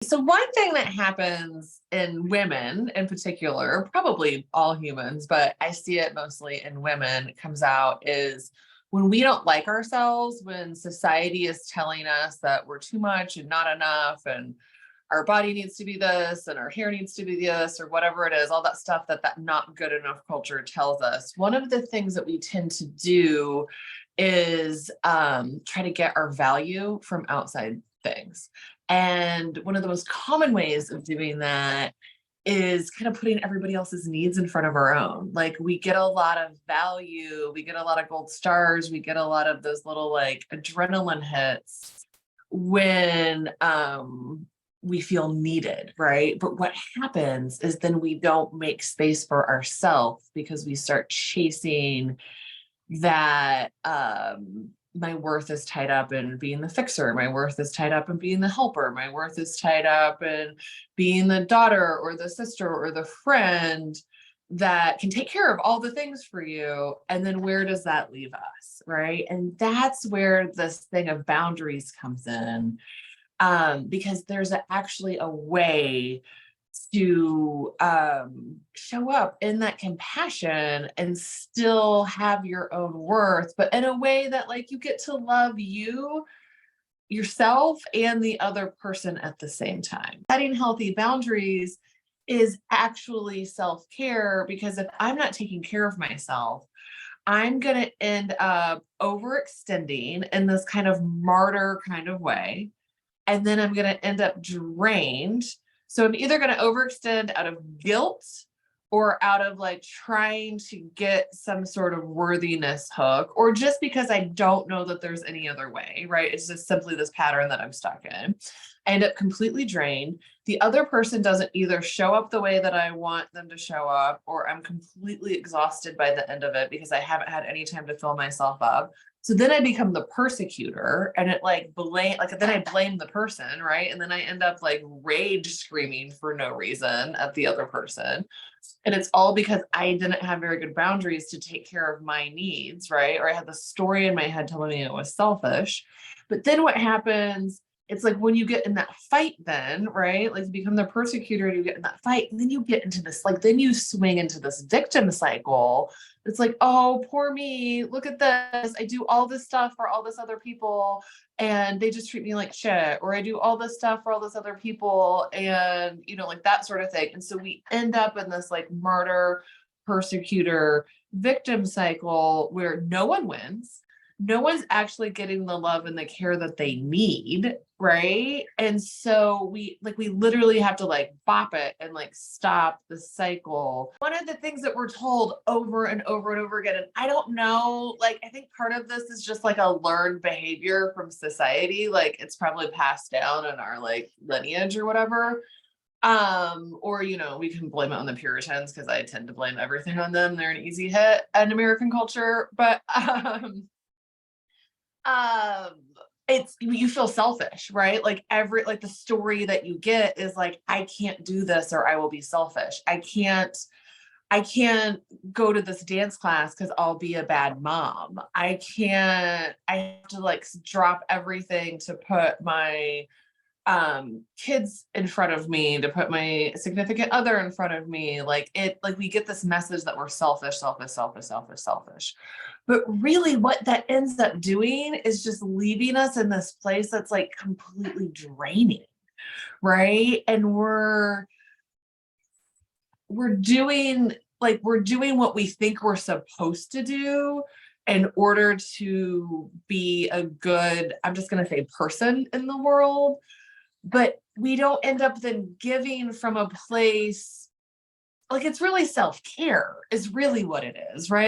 So one thing that happens in women in particular, probably all humans, but I see it mostly in women, comes out is when we don't like ourselves, when society is telling us that we're too much and not enough, and our body needs to be this, and our hair needs to be this, or whatever it is, all that stuff that not good enough culture tells us. One of the things that we tend to do is try to get our value from outside things. And one of the most common ways of doing that is kind of putting everybody else's needs in front of our own. Like we get a lot of value, we get a lot of gold stars, we get a lot of those little like adrenaline hits when we feel needed, right? But what happens is then we don't make space for ourselves because we start chasing that my worth is tied up in being the fixer. My worth is tied up in being the helper. My worth is tied up in being the daughter or the sister or the friend that can take care of all the things for you. And then where does that leave us? Right. And that's where this thing of boundaries comes in, because there's actually a way to show up in that compassion and still have your own worth, but in a way that like you get to love you, yourself, and the other person at the same time. Setting healthy boundaries is actually self-care, because if I'm not taking care of myself, I'm going to end up overextending in this kind of martyr kind of way, and then I'm going to end up drained. So I'm either going to overextend out of guilt or out of like trying to get some sort of worthiness hook, or just because I don't know that there's any other way, right? It's just simply this pattern that I'm stuck in. I end up completely drained. The other person doesn't either show up the way that I want them to show up, or I'm completely exhausted by the end of it because I haven't had any time to fill myself up. So then I become the persecutor, and it like then I blame the person, right? And then I end up like rage screaming for no reason at the other person. And it's all because I didn't have very good boundaries to take care of my needs, right? Or I had the story in my head telling me it was selfish. But then what happens, it's like when you get in that fight, then, right? Like you become the persecutor and you get in that fight, and then you get into this, like, then you swing into this victim cycle. It's like, oh, poor me. Look at this. I do all this stuff for all this other people and they just treat me like shit. Or I do all this stuff for all this other people and, like that sort of thing. And so we end up in this like martyr, persecutor, victim cycle where no one wins. No one's actually getting the love and the care that they need, right? And so we literally have to like bop it and like stop the cycle. One of the things that we're told over and over and over again, and I don't know, like I think part of this is just like a learned behavior from society, like it's probably passed down in our like lineage or whatever. Or we can blame it on the Puritans, because I tend to blame everything on them. They're an easy hit in American culture, but um it's, you feel selfish, right? Like the story that you get is like, I can't do this or I will be selfish. I can't go to this dance class because I'll be a bad mom. I have to like drop everything to put my kids in front of me, to put my significant other in front of me. Like we get this message that we're selfish, selfish, selfish, selfish, selfish. But really what that ends up doing is just leaving us in this place that's like completely draining, right? And we're doing what we think we're supposed to do in order to be a good, I'm just going to say, person in the world. But we don't end up then giving from a place, like, it's really self-care is really what it is, right?